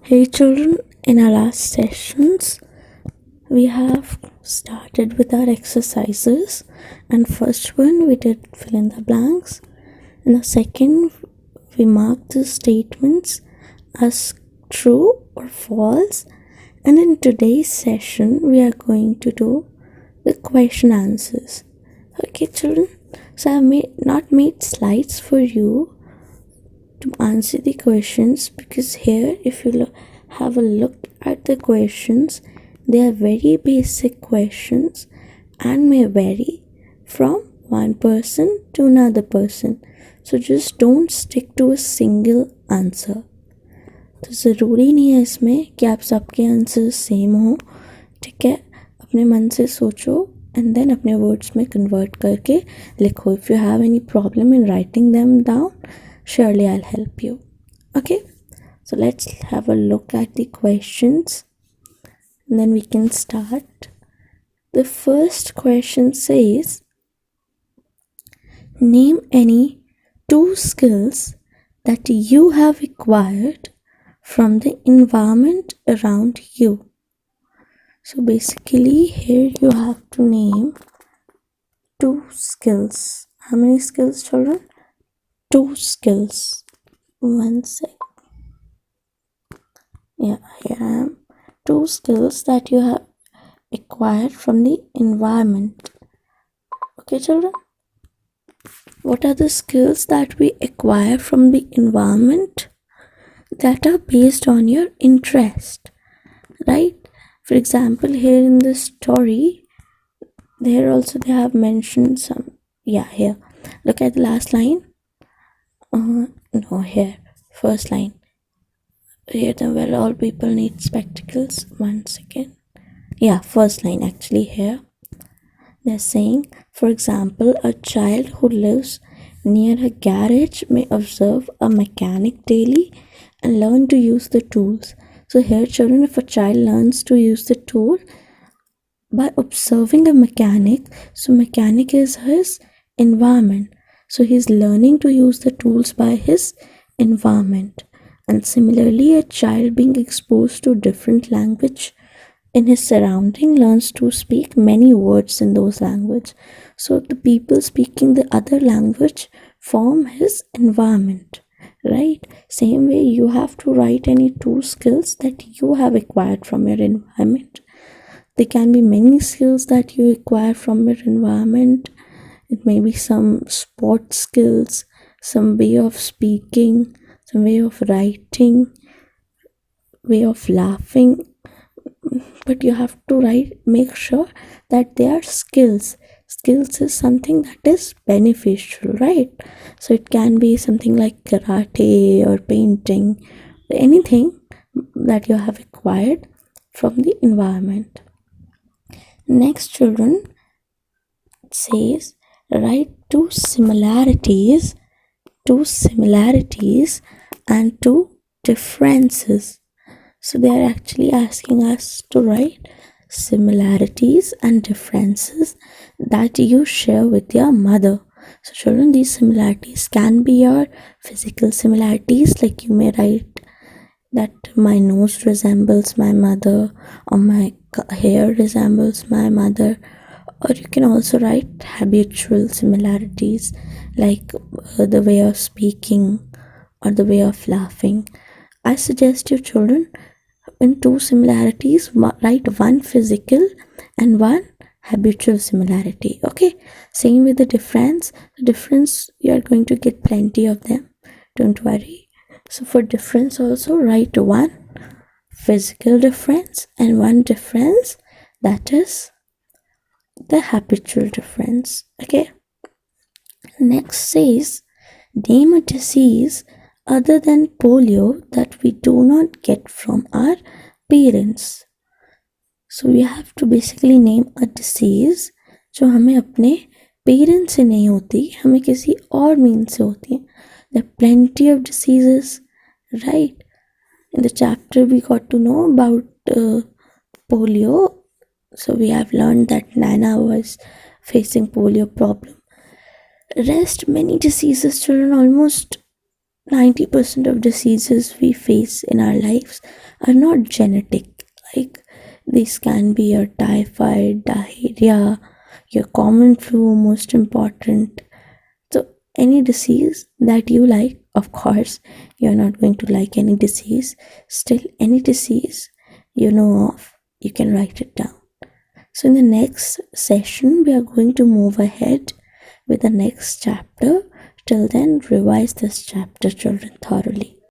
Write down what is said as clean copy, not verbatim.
Hey children, in our last sessions, we have started with our exercises, and first one we did fill in the blanks, and the second we marked the statements as true or false, and in today's session we are going to do the question answers. Okay children, so I have not made slides for you to answer the questions, because here if you have a look at the questions, they are very basic questions and may vary from one person to another person. So just don't stick to a single answer. तो ज़रूरी नहीं है इसमें कि आप सबके answer same हो, ठीक है. अपने मन से सोचो and then अपने words में convert करके लिखो. If you have any problem in writing them down, surely I'll help you. Okay, so let's have a look at the questions and then we can start. The first question says, name any 2 skills that you have acquired from the environment around you. So basically here you have to name 2 skills. How many skills, children? 2 skills. One sec. Yeah, here I am. 2 skills that you have acquired from the environment. Okay, children? What are the skills that we acquire from the environment that are based on your interest, right? For example, here in this story, there also they have mentioned some, here. Look at the last line. No, here, first line. Here, all people need spectacles. 1 second. Yeah, first line actually here. They're saying, for example, a child who lives near a garage may observe a mechanic daily and learn to use the tools. So here, children, if a child learns to use the tool by observing a mechanic, so mechanic is his environment. So he's learning to use the tools by his environment. And similarly, a child being exposed to different language in his surrounding learns to speak many words in those language. So the people speaking the other language form his environment, right? Same way you have to write any 2 skills that you have acquired from your environment. There can be many skills that you acquire from your environment. It may be some sport skills, some way of speaking, some way of writing, way of laughing, but you have to make sure that they are skills. Skills is something that is beneficial, right? So it can be something like karate or painting, anything that you have acquired from the environment. Next, children, it says write 2 similarities and 2 differences. So they are actually asking us to write similarities and differences that you share with your mother. So children, these similarities can be your physical similarities, like you may write that my nose resembles my mother, or my hair resembles my mother, or you can also write habitual similarities, like the way of speaking or the way of laughing. I suggest you children, in 2 similarities, write 1 physical and 1 habitual similarity. Okay, same with the difference. The difference, you are going to get plenty of them, don't worry. So for difference also, write 1 physical difference and 1 difference, that is the habitual difference. Okay, next says, name a disease other than polio that we do not get from our parents. So we have to basically name a disease जो हमें अपने parents से नहीं होती, हमें किसी और mean से होती है. There are plenty of diseases, right? In the chapter we got to know about polio. So we have learned that Nana was facing polio problem. Rest many diseases, children, almost 90% of diseases we face in our lives are not genetic. Like, this can be your typhoid, diarrhea, your common flu, most important. So, any disease that you like, of course, you're not going to like any disease. Still, any disease you know of, you can write it down. So, in the next session, we are going to move ahead with the next chapter. Till then, revise this chapter, children, thoroughly.